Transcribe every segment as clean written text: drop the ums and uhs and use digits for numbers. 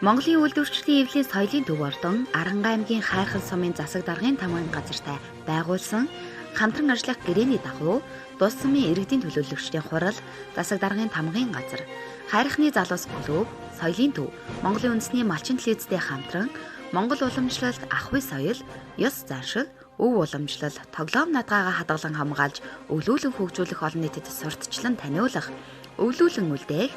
Монголын үйлдвэрчдийн эвлийн соёлын төв ордон Аранга аймгийн Хайрхан сумын засаг даргын тамгын газартай байгуулсан хамтран ажиллах гэрээний дагуу Дус сумын иргэдийн төлөөлөгчдийн хурал, засаг даргын тамгын газар, Хайрхны залуус клуб, соёлын төв, Монголын үндэсний малчин телевизтэй хамтран Монгол уламжлалт, ахуй соёл, ёс заншил, өв уламжлал, тоглоом надгаагаа хадгалан хамгаалж, өвлүүлэн хөгжүүлэх олон нийтэд сурталчлан таниулах, өвлүүлэн үлдээх,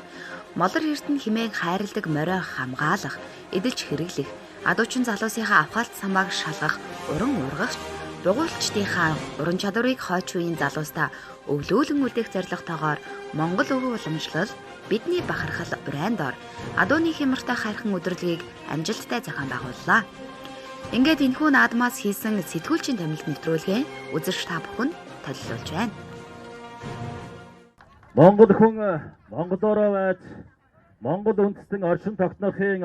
молор эрдэнэ хэмээн хайрладаг морио хамгаалах, эдэлж хэрэглэх, адуучин залуусынхаа авхаалт самбааг шалгах, уран ургагч, дугуйлчдынхаа уран чадварыг хойч үеийн залуустаа өвлүүлэн үлдээх зорилготойгоор Монгол өв уламжлал, бидний бахархал урайн доор адууны хямртай хайрхан өдрөлгийг амжилттай зохион байгууллаа. Ингээд энэхүү наадмаас хийсэн сэтгүүлчийн томилт нэвтрүүлгээ үзэгч та бүхэнд танилцуулж байна. Монгол хүн Монголоор байж Монгол үндэстэн оршин тогтнохын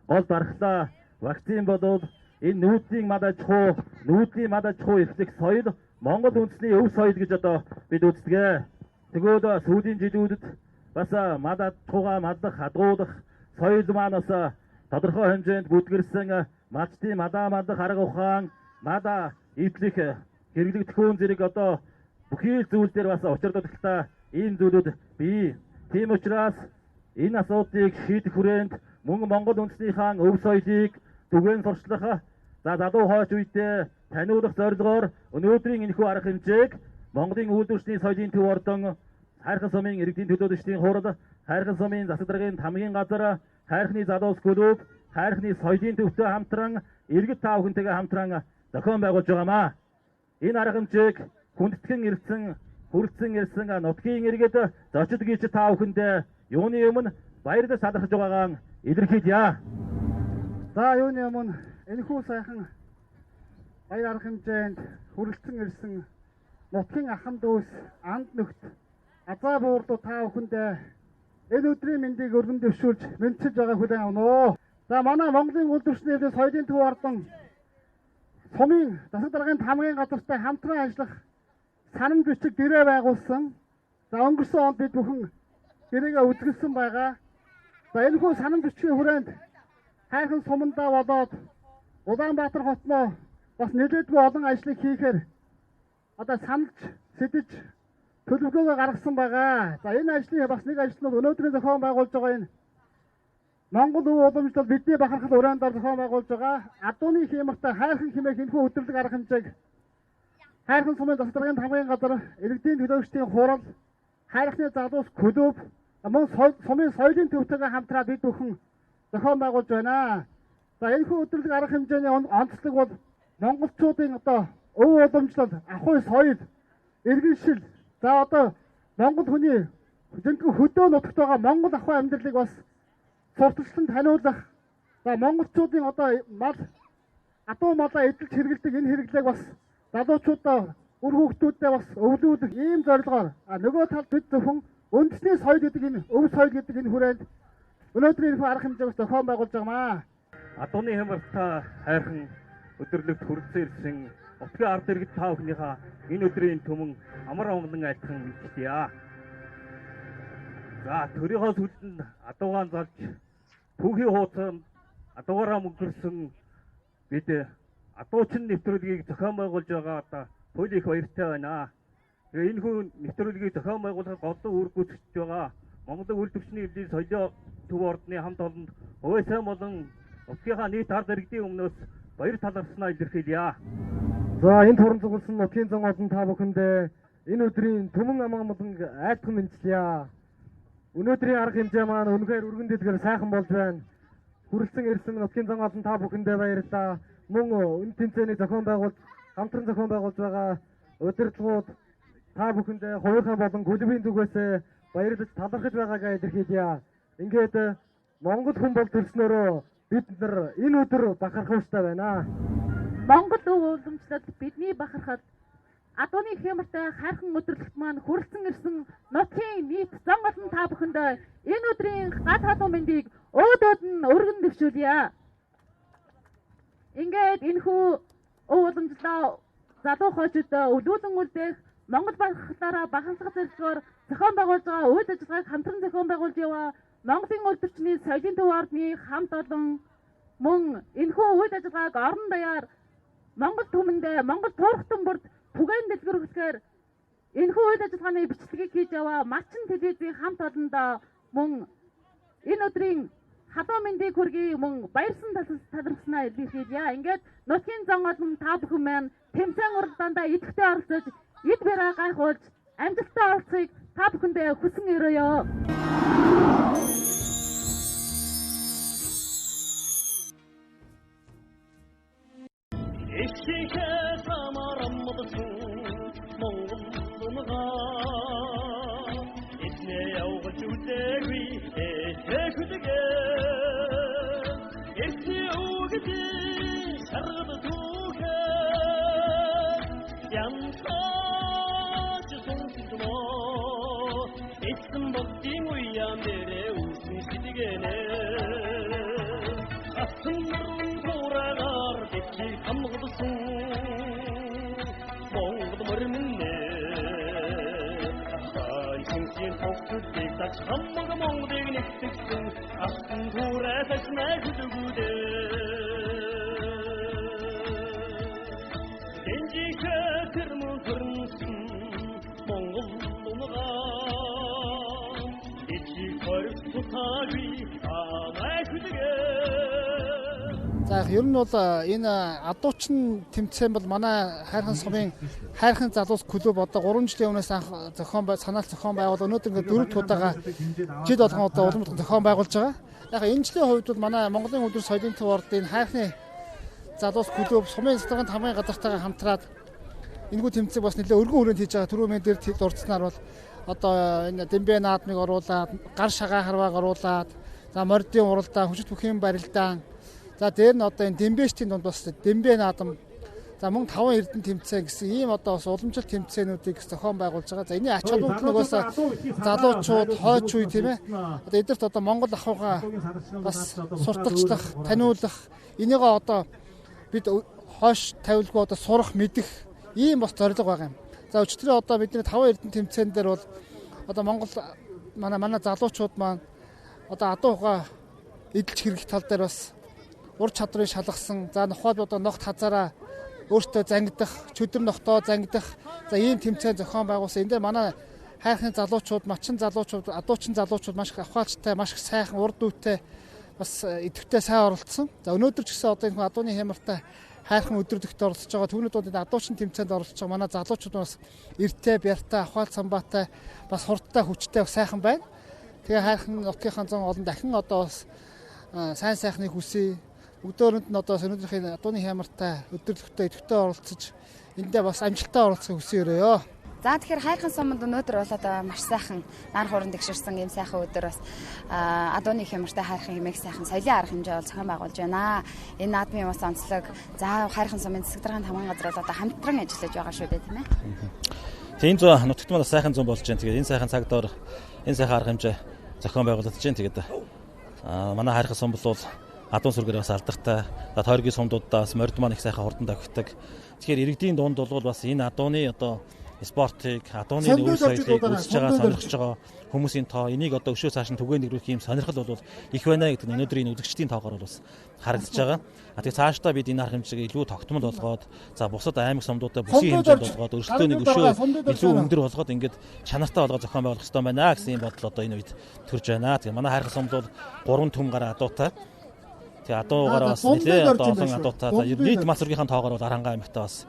гол дархлаа вакцин бодвол энэ нүүдлийн мад аж ахуй эрхлэх соёл Монгол үндэсний өв соёл гэж бид үздэг. Тэгвэл сүүлийн жилүүдэд бас мад аж ахуйгаа мадлах, хадгуулах соёл маань бас тодорхой хэмжээнд бүдгэрсэн малчдын мадаа мадлах арга ухаан, мадаа эвлэх хэрэглэгдэхүүн зэрэг бүхий зүйл дээр бас учирдахтай ийм зүйлүүд бий. Тийм учраас энэ асуудлыг шийдэх хүрээнд мөн Монгол үндэснийхээ өв соёлыг түгээн сурчлах, залуу хойч үедээ таниулах зорилгоор өнөөдрийн энэхүү арга хэмжээг Монголын үйлдвэрчдийн соёлын төв ордон, Хайрхан сумын иргэдийн төлөөлөгчдийн хурал, Хайрхан сумын засаг даргын тамгын газар, Хайрхны залуус клуб, Хайрхны соёлын төвтэй хамтран иргэд та бүхэнтэйгээ хамтран зохион байгуулж байгаамаа. Энэ арга хэмжээг хүндэтгэн хүрэлцэн ирсэн нутгийн иргэд зочид гүйч та бүхэндээ юуны өмнө баярлаж талархаж байгаагаа илэрхийлье. За юуны өмнө энэхүү сайхан баяр арга хэмжээнд хүрэлцэн ирсэн нутгийн ахын дүүс анд нөхд азаа буурдуу та бүхэндээ энэ өдрийн мэндийг өргөн дэвшүүлж мэдчилж байгаа хүлээн авна уу. За манай Монголын үйлдвэрчдийн эвлийн соёлын төв ордон сумын засаг даргын тамгын газартай хамтран ажиллах санамж бичиг гэрээ байгуулсан. За өнгөрсөн онд бид бүхэн гэрээгээ үзгэлсэн байгаа. За энэхүү санамж бичгийн хүрээнд Хайрхан сумандаа болоод Улаанбаатар хотноо бас нэлээдгүй олон ажлыг хийхээр саналж сэтэж төлөвлөгөөгөө гаргасан байгаа. За энэ ажлын бас нэг ажил нь өнөөдрийн зохион байгуулж байгаа энэ Монгол өв уламжлал бидний бахархал урайн доор зохион байгуулж байгаа адууны хямртай хайрхан хэмээх энэхүү өдөрлөг арга хэмжээг Хайрхан сумын засаг даргын тамгын газар, иргэдийн төлөөлөгчдийн хурал, Хайрхны залуус клуб, мөн сумын соёлын төвтэйгээ хамтраад бид бүхэн зохион байгуулж байна. За энэхүү өдөрлөг арга хэмжээний онцлог бол монголчуудын өв уламжлал, ахуй соёл, иргэншил. За монгол хүний жинхэнэ хөдөө нутагт байгаа монгол ахуй амьдралыг бас сурталчлан таниулах. За монголчуудын адуу малаа эдэлж хэрэглэдэг энэ хэрэглээг бас залуучуудаа үр хүүхдүүдтэй бас өвлүүлэх ийм зорилгоор нөгөө талд бид зөвхөн үндэсний соёл гэдэг энэ өв соёл гэдэг энэ хүрээнд өнөөдрийн арга хэмжээг зохион байгуулж байгаамаа. Адууны хямртай хайрхан өдөрлөгт хүрэлцэн ирсэн утгын ард иргэд та бүхнийхээ энэ өдрийн төмөн амар амгалан айлтхан мэдчихье. За төрийнхөө сүлдэнд адуугаан залж түүхий хуудсанд адуугаараа мөнгөрсөн бид адуучин нэвтрүүлгийг зохион байгуулж байгаа туйл их баяртай байна. Тэгээ энэ хүн нэвтрүүлгийг зохион байгуулахад голлон үр гүйцэтгэж байгаа Монголын үйлдвэрчдийн эвлийн соёлын төв ордны хамт олонд ОСМ болон нутгийнхаа нийт ард иргэдийн өмнөөс баяр талархснаа илэрхийлье. За энэ туран цугласан нутгийн зан олон та бүхэндээ энэ өдрийн төмөн амгалан айлтхан мэдчилье. Өнөөдрийн арга хэмжээ маань үнэхээр өргөн дэлгэр сайхан болж байна. Хүрэлцэн ирсэн нутгийн зан олон та бүхэндээ баярлалаа. Мөн энэ тэмцээний хамтран зохион байгуулж байгаа удирдлагууд та бүхэндээ хувийнхаа болон клубын зүгээс баярлаж талархаж байгаагаа илэрхийлье. Ингээд Монгол хүн бол төрснөөрөө бид нар энэ өдөр бахархалтай байна. Монгол өв уламжлал бидний бахархал адууны хямртай хайрхан өдөрлөгт маань хүрэлцэн ирсэн нутгийн нийт зан олон та бүхэндээ энэ өдрийн гал халуун мэндийг өөдөөд нь өргөн дэвшүүлье. Ингээд энэхүү өв уламжлалаа залуу хойчдод өвлүүлэн үлдээх Монгол бахархлаараа бахархах зорилгоор зохион байгуулж байгаа үйл ажиллагааг хамтран зохион байгуулж яваа Монголын улирчны соёлын төв ордны хамт олон мөн энэхүү үйл ажиллагааг орон даяар Монгол түмэндээ Монгол туурхтан бүрд түгээн дэлгэрүүлэхээр энэхүү үйл ажиллагааны бичлэгийг хийж яваа Малчин телевизийн хамт олондоо мөн энэ өдрийн халуун мэндийг хүргэе мөн баярсан талархснаа илэрхийлье. Ингээд нутгийн зан олон та бүхэн маань тэмцээн уралдаандаа идэвхтэй оролцож эд бараа гайхуулж амжилттай олцохыг та бүхэндээ хүсэн өрөөё. За ер нь бол энэ адуучин тэмцээн бол манай хайрхан сумын хайрхан залуус клуб одоо 3 жилийн өмнөөс анх санаалт зохион байгуул өнөөдөр ингээд 4 дахь удаага жид болгон одоо улам зохион байгуулж байгаа. Яг энэ жилийн хувьд бол манай Монголын өдөр соёлын төв ордын хайрхны залуус клуб сумын захиргааны хамгийн газартайгаа хамтраад энэхүү тэмцээг бас нэлээд өргөн хүрээнд хийж байгаа. Түрүү мен дээр дурдсанаар бол одоо энэ Дембэ наадмыг оруулаад, гар шагаа харвааг оруулаад, за мордын уралдаан, хүчит бүхэн барилдаан. За дээр нь одоо энэ Дембэштийн дунд бас Дембэ наадам. За мөн 5 эрдэнэ тэмцээн гэсэн ийм одоо бас уламжлалт тэмцээнүүдийг зохион байгуулж байгаа. За энэний ач холбогдол нь залуучууд, хойчууд тийм ээ. Одоо эдгээрт одоо Монгол ахуйгаа бас сурталчлах, таниулах, энийгээ одоо бид хойш тавилгүй одоо сурах, мэдэх ийм бас зорилго байгаа юм. За өчтөрөө одоо бидний 5 эрдэнэ тэмцээн дээр бол одоо Монгол манай залуучууд маань одоо адуугаа эдэлж хэрэглэх тал дээр бас ур чадрыг шалгасан. За нохоод одоо ногт хазаараа өөртөө зангидах, чөдөр нохтоо зангидах. За ийм тэмцээн зохион байгуулсан. Энд дээр манай хайрхны залуучууд, малчин залуучууд, адуучин залуучууд маш их авхаачтай, маш их сайхан урд үүтэй бас идэвхтэй сайн оролцсон. За өнөөдөр ч гэсэн одоо энэ адууны хямралтай хайрхан өдрөлтөд оролцож байгаа. Түүний дунд адуучин тэмцээнд оролцож байгаа манай залуучууд бас эртээ, бяртай, ахвал самбаатай, бас хурдтай, хүчтэй сайхан байна. Тэгээ хайрхан нутгийнхаа зан олон дахин одоо бас сайн сайхныг хүсье. Өдөрөнд нь одоо өнөөдрийн адууны хямралтай өдрөлтөд идэвхтэй оролцож эндээ бас амжилттай оролцохыг хүсье өрөөё. За тэгэхээр хайрхан суманд өнөөдөр бол одоо маш сайхан нар хууран тэгшэрсэн юм сайхан өдөр бас адууны хямралтай хайрхан хэмээх сайхан соёлын арга хэмжээ бол зохион байгуулж байна. Энэ наадмын бас онцлог за хайрхан сумын засаг дарганы хамгаалсан газар бол одоо хамтран ажиллаж байгаа шүү дээ тийм ээ. Тийм зөө нутагт маань сайхан зам болж байна. Тэгээд энэ сайхан цаг доор энэ сайхан арга хэмжээ зохион байгуулагдаж байна. Тэгээд манай хайрхан сум бол адуун сүргээр бас алдартай. Тойргийн сумдуудаас морд маань их сайхан хурдан давхдаг. Тэгэхээр иргэдийн дунд бол бас энэ адууны одоо спортыг, адууны үйл соёлыг үзэж байгаа, сонирхож байгаа хүмүүсийн тоо энийг одоо өшөө цааш нь түгээн нэврэх юм сонирхол бол их байна гэдэг нь өнөөдрийн үзэгчдийн тоогоор бас харагдаж байгаа. Тэгэхээр цаашдаа бид энэ арга хэмжээг илүү тогтмол болгоод, за бусад аймаг сумдуудад бүсийн хэмжээнд болгоод өрсөлдөөнийг өшөө илүү өндөр болгоод ингээд чанартай болгоод зохион байгуулах хэрэгтэй байна гэсэн юм бодол одоо энэ үед төрж байна. Тэгээ манай хайрхан сумд бол 3 түм гараа адуутай. Тэгээ адуугаараа бас нэлээд одоо олон адуутай. Нийт мал зургийнхаа тоогоор бол Арангаа аймагтаа бас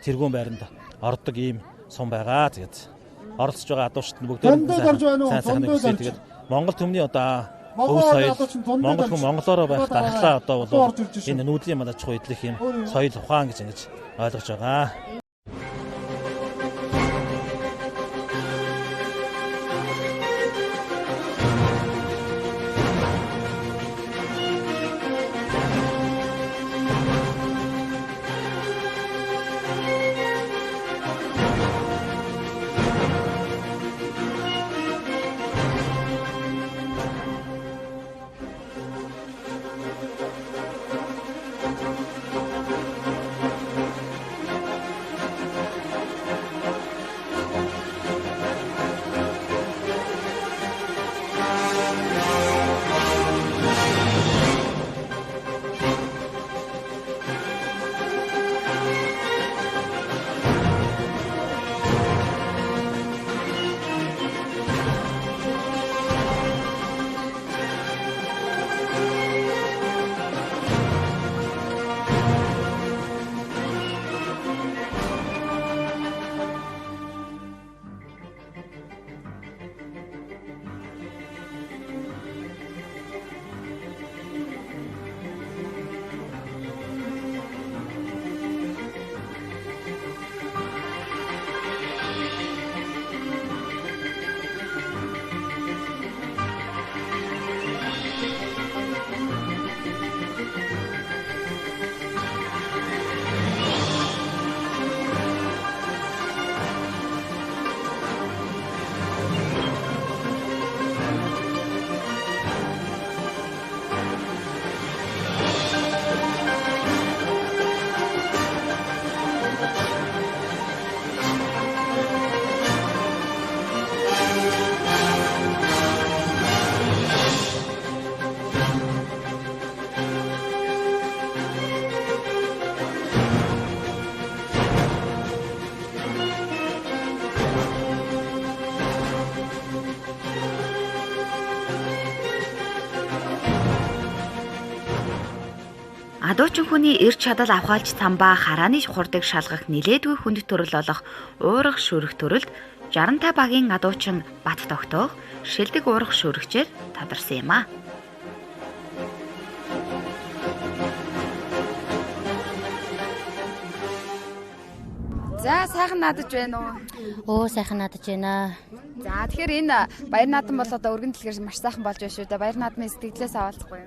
тэргүүн байранд ордог ийм сум байгаа. Тэгээд оролцож байгаа адуучид бүгдөө сайн сайхан нэгсэн. Тэгээд Монгол төмний одоо өв соёл, Монгол хүн монголоор байх дархлаа одоо бол энэ нүүдлийн мандаж чухал идэх юм соёл ухаан гэж ингэж ойлгож байгаа. Адуучин хүний эрч чадал авахалж самбаа харааны хурдыг шалгах нилээдгүй хүнд төрөл болох уурах шүрэх төрөлд 65 багийн адуучин бат тогтоох шилдэг уурах шүрэгчээр тодорсон юм а. За сайхан наадаж байна уу? Сайхан наадаж байна. За тэгэхээр энэ баяр наадам бол одоо өргөн дэлгэр маш сайхан болж байна шүү дээ. Баяр наадмын сэтгэлээс авалцахгүй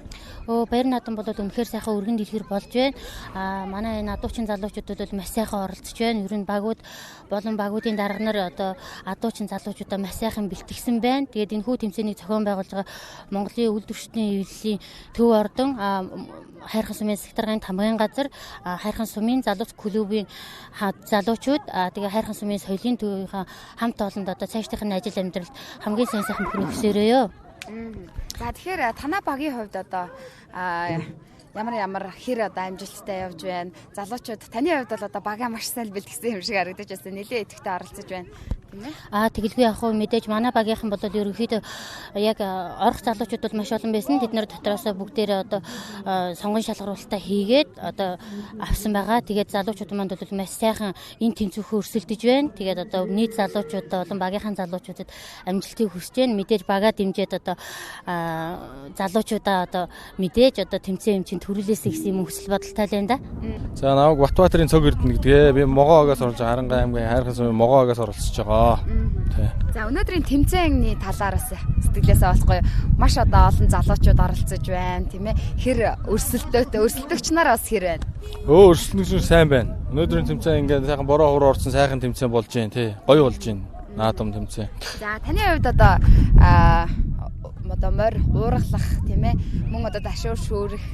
юу? Баяр наадам бол үнэхээр сайхан өргөн дэлгэр болж байна. Манай энэ адуучин залуучуудад бол маш сайхан оролцож байна. Ер нь багууд болон багуудын дарга нар одоо адуучин залуучуудаа маш сайхан бэлтгэсэн байна. Тэгээд энэ хүү тэмцээнийг зохион байгуулж байгаа Монголын үйлдвэрчдийн эвлэлийн төв ордон Хайрхан сумын сектаргын тамгын газар Хайрхан сумын залууч клубын залуучууд тэгээ Хайрхан сумын соёлын төвийнхаа хамт олонд одоо цаашдын ажил амьдралд хамгийн сайхан бүхнийг хүсээрээ. За тэгэхээр танай багийн хувьд одоо ямар хэр одоо амжилттай явж байна? Залуучууд таны хувьд бол одоо багаа маш сайн бэлтгэсэн юм шиг харагдаж байна. Нэлээд идэвхтэй оролцож байна. Тэгэлгүй яг хөө мэдээж манай багийнхан бол ерөнхийдөө яг орох залуучууд бол маш олон байсан. Тэд нар дотроос бүгдээрээ одоо сонгон шалгаруулалтаа хийгээд одоо авсан байгаа. Тэгээд залуучууд манд бол маш сайхан энэ тэмцээнхөө өрсөлдөж байна. Тэгээд одоо нийт залуучууд болон багийнхан залуучуудад амжилтыг хүсэж байна. Мэдээж багаа дэмжиж одоо залуучуудаа одоо мэдээж одоо тэмцээн юм чинь төрүүлээсэй гэсэн юм хүсэл бодолтой байна да. За намайг Батбаатарын цог эрдэнэ гэдгээ би Могоогоос орж Харангаа аймгийн Хайрхан сумын Могоогоос оролцож байгаа. За өнөөдрийн тэмцээний талаараас сэтгэлээс авахгүй маш одоо олон залуучууд оролцож байна тийм ээ. Хэр өрсөлдөгч нар бас хэр байна? Өрсөлдөгч сайн байна. Өнөөдрийн тэмцээн ингээд сайхан бороо хуруу орсон сайхан тэмцээн болж байна тий. Гоё болж байна. Наадам тэмцээн. За таны хувьд одоо морь уургалах тийм ээ. Мөн одоо дашуур шүүрэх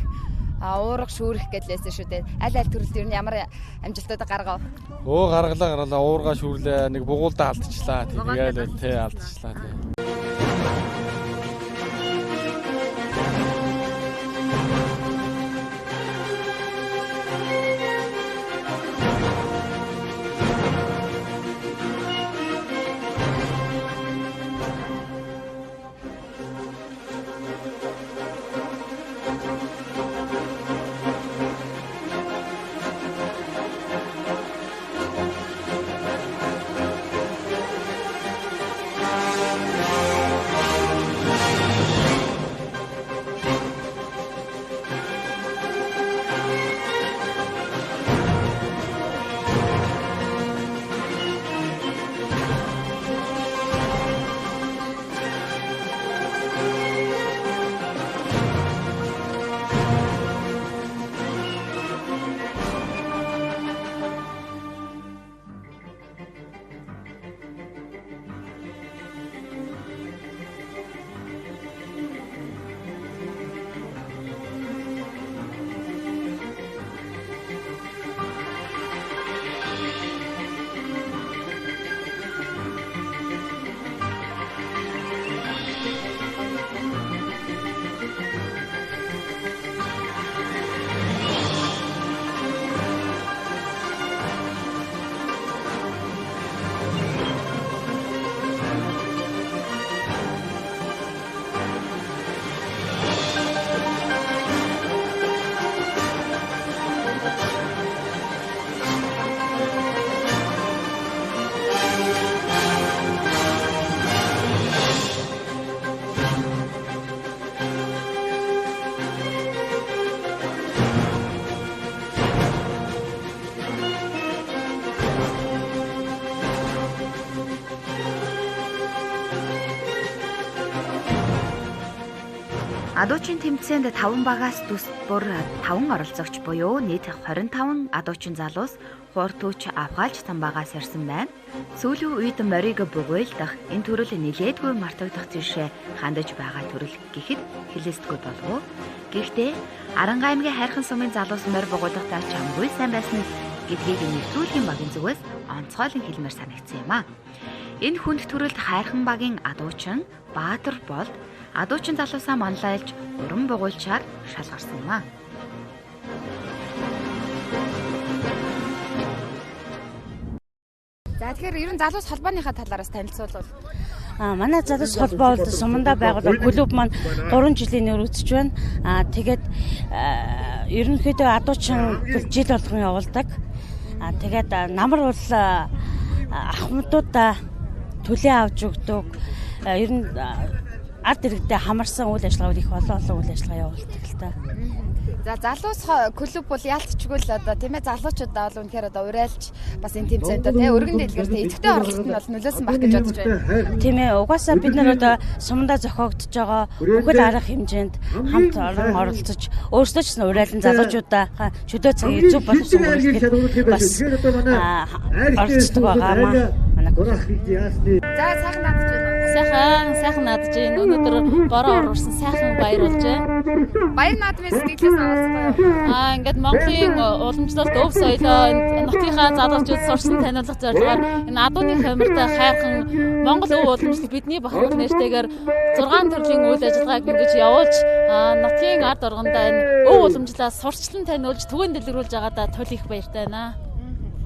уурах шүүрэх гэдлээсэн шүү дээ. Аль төрөлд ер нь ямар амжилтууд гаргав? Гаргалаа уургаа шүүрлээ. Нэг бугуулдаа алдчихлаа. Тэгээд алдчихлаа тий. Адуучин тэмцээнд 5 багаас дүс бүр 5 оролцогч буюу нийт 25 адуучин залуус хууртууч авгаалж самбаагаас ирсэн байна. Сүүлийн үед морийг бугуйлдах энэ төрөл нилээдгүй мартагдах зэвшээ хандаж байгаа төрөл гэхэд хэлэцдэггүй болов. Гэхдээ Арангаа аймгийн Хайрхан сумын залуус морь бугуйлдахдаа чамгүй сайн байсан гэдгийг нэвтрүүлгийн багийн зүгээс онцгойлон хэлмээр санагдсан юм а. Энэ хүнд төрөлд Хайрхан багийн адуучин Баатар болд адуучин залуусаа манлайлж уран бугуйлчаар шалгарсан юм а. За тэгэхээр ер нь залуус холбооныхаа талаараас танилцуулбал. Манай залуус холбоо бол сумандаа байгуулсан клуб маань 3 жилийн өмнө үүсэж байна. Тэгээд ерөнхийдөө адуучин жил болгон явуулдаг. Тэгээд намар бол ахмадуудаа төлөө авч өгдөг. Ер нь ард иргэдэд хамарсан үйл ажиллагаа их олон үйл ажиллагаа явуулдаг л та. За залуус клуб бол яалтчгүй л одоо тийм ээ залуучуудаа бол үнэхээр одоо урайлж бас энэ тэмцээнд тий өргөн дэлгэр тий идэвхтэй оролцолт нь бол нөлөөсөн баг гэж бодож байна. Тийм ээ угаасаа бид нар одоо сумдаа зохиогдож байгаа бүхэл арга хэмжээнд хамт олон оролцож өөрсдөө ч урайлан залуучуудаа шүдөө цагийг зөв боловсон үйлчлэхэд бас оролцдог байгаамаа. За сайхан надад байна. Сайхан надж байна. Өнөөдөр бороо уурсан сайхан баяр болж байна. Баяр наадмын сэтгэлээс авалцгаа. Ингээд Монголын уламжлалт өв соёлоо нутгийнхаа залуучууд сурсан таниулах зорилгоор энэ адууны хямртай хайрхан Монгол өв уламжлалт бидний бахарх нэртэйгээр 6 төрлийн үйл ажиллагааг ингэж явуулж нутгийн ард оргондоо энэ өв уламжлалаа сурчлан таниулж түгээн дэлгэрүүлж байгаадаа тул их баяртай байна.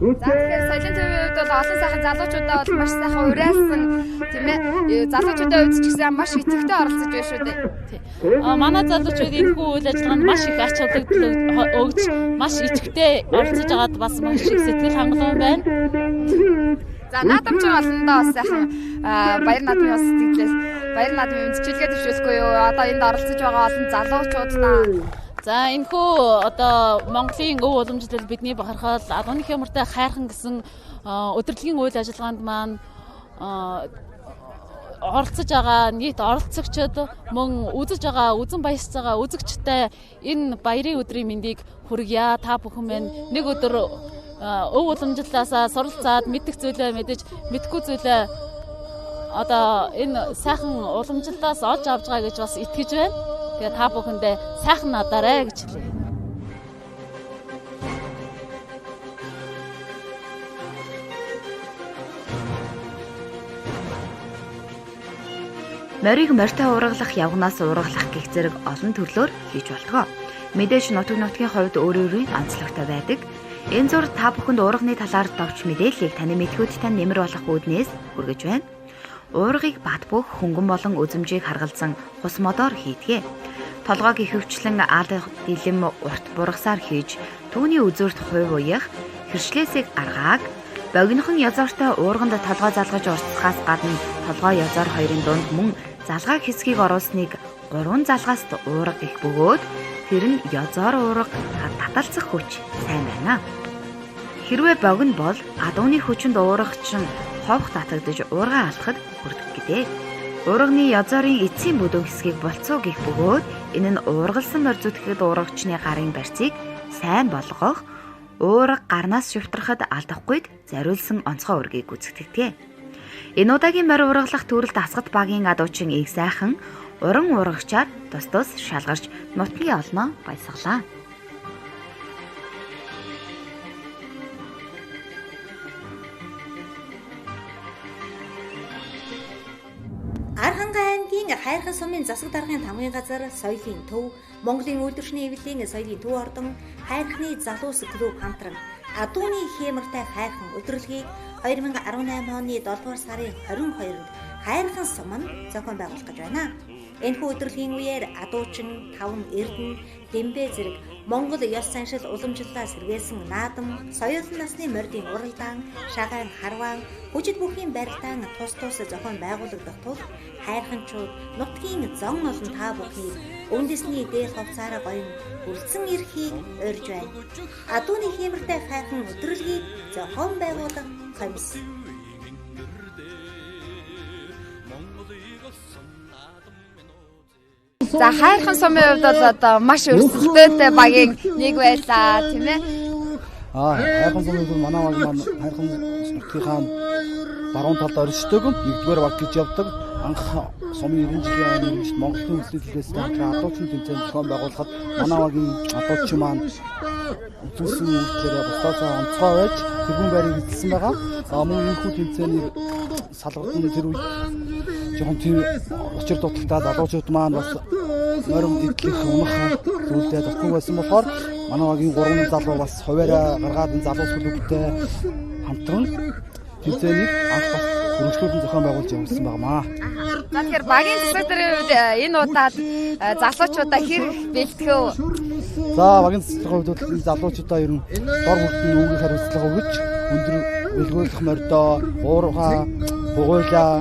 За тэгэхээр соёлын төвийн хувьд бол олон сайхан залуучуудаа бол маш сайхан уриалсан тийм ээ залуучуудаа хувьд ч гэсэн маш идэвхтэй оролцож байна шүү дээ. Манай залуучууд энэ хүү үйл ажиллагаанд маш их ач холбогдол өгж маш идэвхтэй оролцож байгаад бас маш их сэтгэл хангалуун байна. За наадамч олондоо бас сайхан баяр наадмын бас сэтгэлээс баяр наадмын мэдчилгээ төвшүүлэхгүй юу? Одоо энд оролцож байгаа олон залуучуудаа за энэхүү одоо Монголын өв уламжлал бидний бахархал адууны хямртай хайрхан гэсэн өдрлөгийн үйл ажиллагаанд маань оролцож байгаа нийт оролцогчид мөн үзэж байгаа үзэн баясж байгаа үзэгчтэй энэ баярын өдрийн мэндийг хүргье. Та бүхэн минь нэг өдөр өв уламжлалаасаа суралцаад мэддэг зүйлээ мэдэж мэдгүй зүйлээ одоо энэ сайхан уламжлалаас олж авч байгаа гэж бас итгэж байна. Тэгээ та бүхэндээ сайхан надаарай гэж хэлье. Морийг морьтой ургалах, явгнаас ургалах гэх зэрэг олон төрлөөр хийж болтгоо. Мэдээж нутгийн хувьд өөрөөрийн онцлогтой байдаг. Энэ зур та бүхэнд уурганы талаар товч мэдээллийг таны мэдхүйдтэй нэмэр болох үүднээс хүргэж байна. Уургыг бат бөх хөнгөн болон үзмжийг харгалзан хус модоор хийдгээ. Толгойг ихэвчлэн алга дилэм урт бургасаар хийж түүний үзүүрт хувь уях хэршлээсийг аргааг богинохон язууртай уурганд толгой залгаж урсгахаас гадна толгой язуур хоёрын дунд мөн залгаа хэсгийг оруулсныг 3 залгаас уурга гэх бөгөөд тэр нь язуур уурга таталцах хүч сайн байна. Хэрвээ богино бол адууны хүчинд уургачин ховх татагдж уурга алдахад хүрдэг гэдэг. Уурганы язуурын эцсийн бүдүүн хэсгийг болцоо гэх бөгөөд энэ нь уургалсан морь зүтгэхэд уургачны гарын барьцыг сайн болгох, уурга гарнаас шивтрахад алдахгүйд зориулсан онцгой ургийг гүйцэтгэдэг. Энэ удаагийн морь уургалах төрөлд асгат багийн адуучин их сайхан уран уургачаар тус тус шалгарч нутгийн олноо баясгалаа. Архангай аймгийн хайрхан сумын засаг даргын тамгын газар соёлын төв, Монголын үйлдвэрчний эвлэлийн соёлын төв ордон хайрхны залуус клуб хамтран адууны хямртай хайрхан өдрөлгийг 2018 оны 7 дугаар сарын 22-нд хайрхан суманд зохион байгуулах гэж байна. Энэхүү өдрөлгийн үеэр адуучин, таван эрдэнэ, дэмбэ зэрэг Монгол ёс заншил уламжлалаа сэргээсэн наадам, соёлын насны мордын уралдаан, шагаан харваан, хүчит бүхийн барилдаан тус тус зохион байгуулагдах тул хайрханчууд нутгийн зон олон та бүхнийг үндэсний дээд хувцаараа гоён үлдсэн эрхийг урьж байна. Адууны хямртай хайрхан өдрөлгийг зохион байгуулах комисс. За хайрхан сумын хувьд бол одоо маш өрсөлдөөтэй багийн нэг байлаа тийм ээ. Хайрхан сумын хувьд манай баг маань хайрхан нутгийнхаа баруун талд оршдог 1-р баг гэж явдаг. Анх сумын 90 жилийн өмнө Монголын үйлчлэлээс адуучин тэмцээн зохион байгуулахад манай багийн адуучин маань үзүүлсэн үйлчлэлээр бусдаасаа онцгой байж тэрүүн байрыг эзэлсэн байгаа. Мөн энэ хүү тэмцээнийг салгалтын тэр үед жоохон тийм учир дутагтай залуучууд маань бас морин идэх унах зүйлтэй дутсан байсан болохоор манай багийн 3 залуу бас хуваараа гаргаад энэ залуус клубтэй хамтран тэмцээнийг анх бас өргөжлүүлэн зохион байгуулж явуулсан байнамаа. За тэгэхээр багийн засаг дарын хувьд энэ удаад залуучуудаа хэр бэлтгэв? За багийн цэцлэгийн хувьд бол залуучуудаа ер нь дор бүртний үүрэг хариуцлага өгч өндөр бэлгүүлэх мордоо, уурга, бугуйлаа,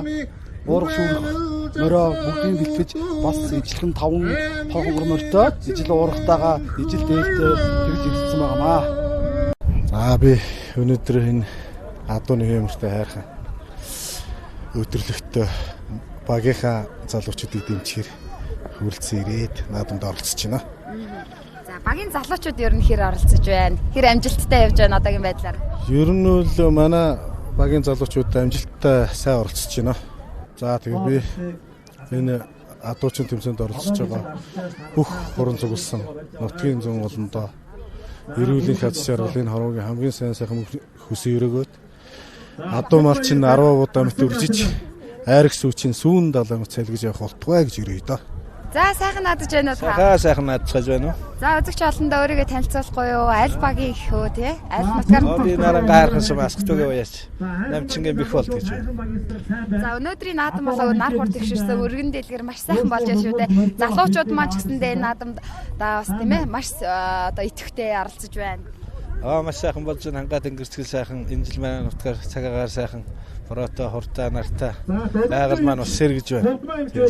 уурга шүүрэх мороо бүгдийг бэлтгэж бас ижлэхэн 5 хоног мордоо ижил уургатайгаа ижил дээлтэй тэгж ирсэн байгаамаа. За би өнөөдөр энэ адууны хэмэртэй хайрхан өдөрлөгтөө багийнхаа залуучуудыг дэмжихээр хүрэлцэн ирээд наадамд оролцож байна. За багийн залуучууд ер нь хэр оролцож байна? Хэр амжилттай явж байна одоогийн байдлаар? Ер нь бол манай багийн залуучууд амжилттай сайн оролцож байна. За тэгээ би энэ адуучин тэмцээнд оролцож байгаа бүх хуран цугласан нутгийн зүүн олондоо эрүүлийн хязгаар шаардлагын хорвогийн хамгийн сайхан хүсэн өрөөгөөд адуу малчин 10 удаа мэт үржиж айраг сүүчийн сүүн далайн цайлгаж явах болтугай гэж өрөөе доо. За сайхан наадаж байна уу та? Сайхан наадаж байна уу? За үзэгч олондоо өөрийгөө танилцуулахгүй юу? Аль багийн их үү те? Аль нутгаар нь? Би наранга хайрхан сум асхтугээ уяач. Намчингийн бих болт гэж байна. За өнөөдрийн наадам болоо нар хурд тэгшэрсэн өргөн дэлгэр маш сайхан болж байна шүү дээ. Залуучууд маань ч гэсэндээ энэ наадамд бас тийм ээ маш одоо идэвхтэй оролцож байна. Маш сайхан болж байна. Хангаа тэнгэрцгэл сайхан, энэ жил манай нутгаар цагаагаар сайхан бороотой, хуртай, нартай байгаль маань бас сэргэж байна.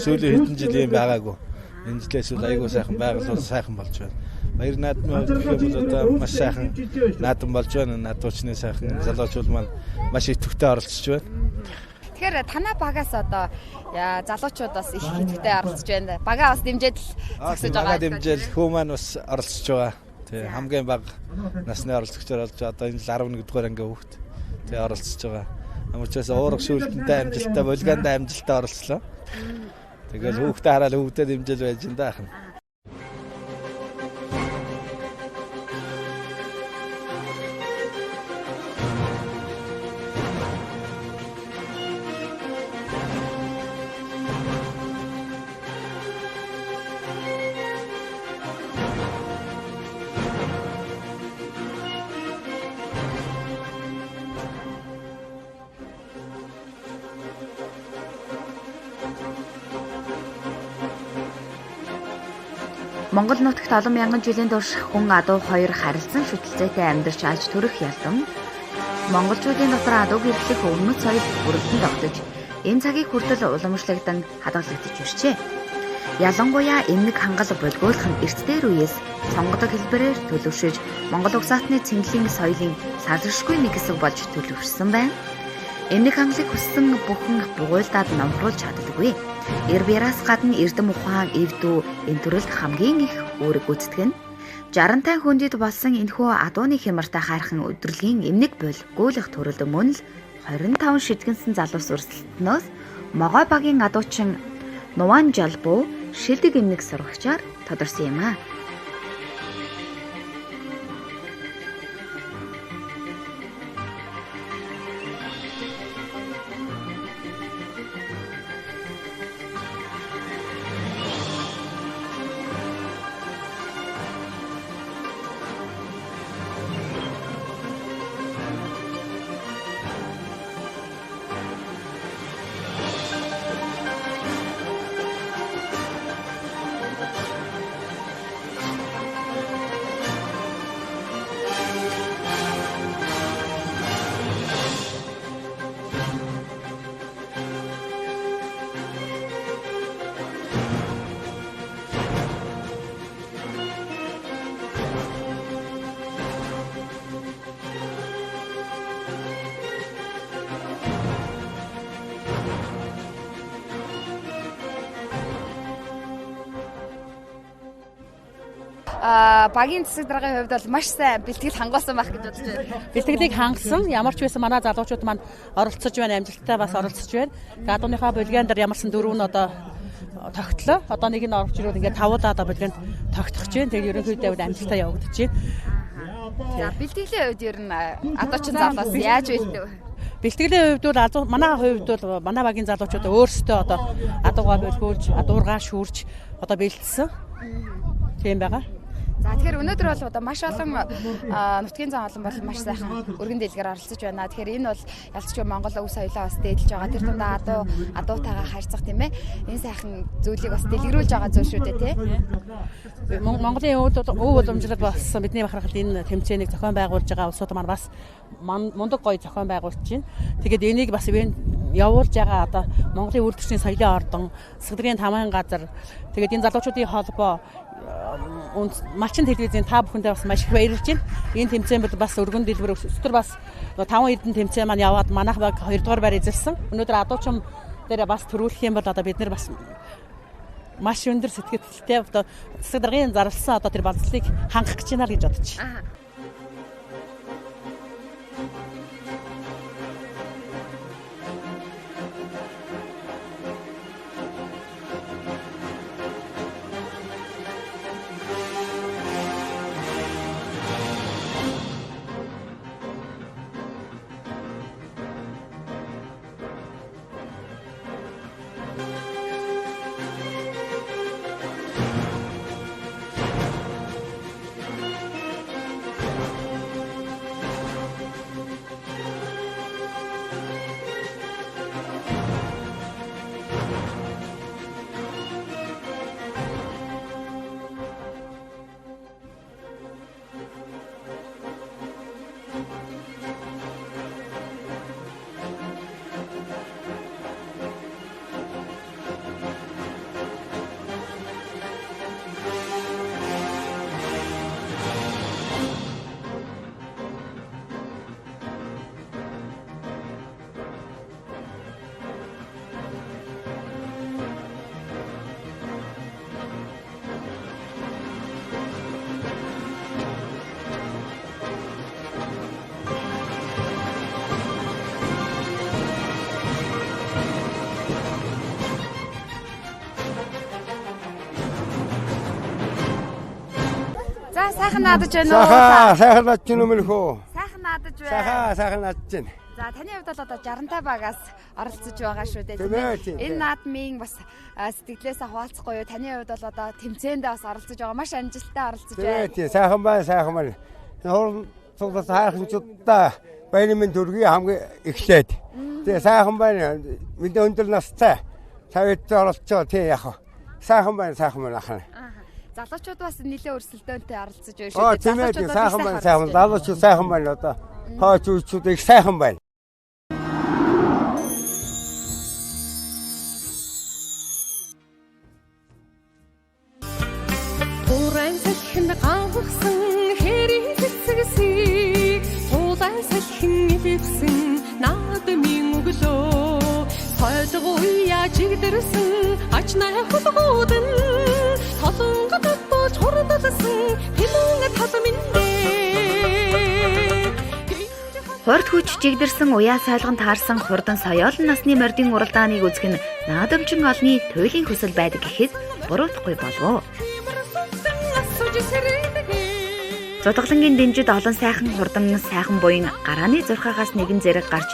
Сүүлийн хэдэн жил юм байгаагүй. Энэ жилээс үл айгүй сайхан байгаль бол сайхан болж байна. Баяр наадмын хувьд одоо маш сайхан наадам болж байна. Наадуучны сайхан залуучууд маань маш идэвхтэй оролцож байна. Тэгэхээр танай багаас одоо залуучууд бас их идэвхтэй оролцож байна. Багаа бас дэмжиж зогсож байгаа. Багаа дэмжиж хүү маань бас оролцож байгаа. Тэг хамгийн бага насны оролцогчор болж одоо энэ 11 дугаар анги хүүхд тэг оролцож байгаа. Ямар ч байсан уурга шүүлтэнтэй амжилттай булгаандаа амжилттай оролцлоо. Тэгэл хүүхдээ хараад хүүхдээ дэмжиж байж энэ даахна. Монгол нутагт олон мянган жилийн турш хүн адуу хоёр харилцан шүтэлцээтэй амьдарч аж төрөх ялдан монголчуудын дотор адуу гэрлэх өмнөд соёл бүрдэн тогтож энэ цагийг хүртэл уламжлагдан хадгалагдаж иржээ. Ялангуяа эмнэг хангал болгойлох нь эрт дээр үеэс сонгодог хэлбэрээр төлөвшөж Монгол угсаатны цэнгэлийн соёлын салшгүй нэг хэсэг болж төлөвшсөн байна. Эмнэг хангалыг хүссэн бүхэн бугуйлдаад номхруулж чаддаггүй. Эрбяраас гадна эрдэм ухаан, эвдүү энэ төрөлд хамгийн их үүрэг гүйцэтгэв нь 60-тай хүндэд болсон энэхүү адууны хямартай хайрхан өдрөлийн эмнэг буйл гүйлэх төрөлд мөн л 25 шидгэнсэн залуус өрсөлдөнөөс могой багийн адуучин Нуван Жалбуу шилдэг эмнэг сурагчаар тодорсон юм а. Багийн засаг даргын хувьд бол маш сайн бэлтгэл хангасан байх гэж бодож байна. Бэлтгэлийг хангасан ямар ч байсан манай залуучууд маань оролцож байна, амжилттай бас оролцож байна. Гадууныхаа булгаан дээр ямарсан дөрөв нь одоо тогтлоо. Одоо нэг нь орж ирээд ингээд 5 удаа булгаанд тогтох гэж байна. Тэгээд ерөнхийдөө амжилттай явагдаж байна. За бэлтгэлийн хувьд ер нь адуучин залуус яаж бэлтгэв? Бэлтгэлийн хувьд бол манай хувьд бол манай багийн залуучууд өөрсдөө одоо адуугаа бөлгүүлж, адуургаа шүүрж одоо бэлдсэн. Тийм байгаа. За тэгэхээр өнөөдөр бол одоо маш олон нутгийн зам олон бол маш сайхан өргөн дэлгэр оролцож байна. Тэгэхээр энэ бол ялцчгүй Монгол өв соёлоо бас дээдлж байгаа. Тэр тундаа адуутайгаа харьцах тийм ээ. Энэ сайхан зүйлийг бас дэлгэрүүлж байгаа зүйл шүү дээ тий. Монголын өв уламжлал бас бидний бахархал энэ тэмцээнийг зохион байгуулж байгаа улсууд маань бас мундаг гоё зохион байгуулж байна. Тэгээд энийг бас явуулж байгаа одоо Монголын үйлдвэрчний соёлын ордон, Сэтгэрийн тамгын газар, тэгээд энэ залуучуудын холбоо Малчин телевизийн та бүхэндээ бас маш их баярлж байна. Энэ тэмцээнд бас өргөн дэлгэр өстөр бас 5 эрдэнэ тэмцээн маань яваад манайх баг 2 дугаар байр эзэлсэн. Өнөөдөр адуучин дээр бас төрүүлэх юм бол одоо бид нар бас маш өндөр сэтгэлтэй одоо засаг даргын зарласан одоо тэр болцлыг хангах гэж байна л гэж бодож байна. Сайхан наадаж байна уу? Сайхан наадаж байна уу мөлхөө? Сайхан наадаж байна. Сайхан наадаж байна. За таны хувьд бол одоо 65 багаас оролцож байгаа шүү дээ тийм ээ. Энэ наадмын бас сэтгэлээсээ хуваалцахгүй юу? Таны хувьд бол одоо тэмцээндээ бас оролцож байгаа. Маш амжилттай оролцож байна. Тийм сайхан байна. Хурдан цуглаас хайрханчудаа баярын мэнд төргий хамгийн ихлээд. Тэгээ сайхан байна. Мэдээ өндөр настай. Тавьд оролцоо тий яг. Сайхан байна ахна. Залуучууд бас нэлээд өрсөлдөөнтэй оролцож байна шүү дээ. Залуучууд сайхан байна. Залуучууд сайхан байна одоо. Хойч үчүүд их сайхан байна. Уран салхин гавхсан хэрийн цэцгсийг тулан салхин ивсэн наадмын өглөө хойдгоя жигдэрсэн ачнаа хулгуудэн толонгод бууж хурдалсан хэмээн талминдээ Хорд хүч жигдэрсэн уяа сайлган таарсан хурдан соёолн насны мордын уралдааныг үзэх нь наадамчин олны туйлын хүсэл байдаг гэхэд буруутахгүй болов. Зодголонгийн дэнжид олон сайхан хурдан сайхан буян гарааны зурхаагаас нэгэн зэрэг гарч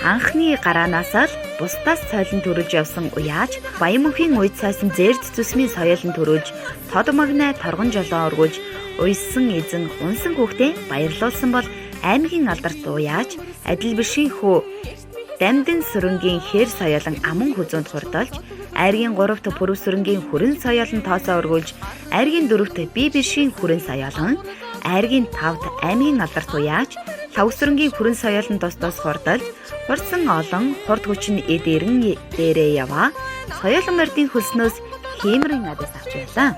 анхны гараанаас л бусдаас соёлон төрүүлж явсан уяаж баян мөнхийн үед сойсон зээрд зүсмийн соёлон төрүүлж тод магнай торгон жолоо өргүүлж уйсан эзэн унсан хүүхдээ баярлуулсан бол аймгийн алдарт уяаж адил бишийн хөө дамдын сүрэнгийн хэр соёолон аман хүзүүнд хурдалж айргийн 3-т пүрэв сүрэнгийн хүрэн соёолон тоосоо өргүүлж айргийн 4-т бие бишийн хүрэн соёолон айргийн 5-т аймгийн алдарт уяаж лав сүрэнгийн хүрэн соёолон тос хурдалж хурсан олон хурд хүчин эдэрэн дээрээ яваа соёолон мордын хөлснөөс хиймрэн надаас авч байлаа.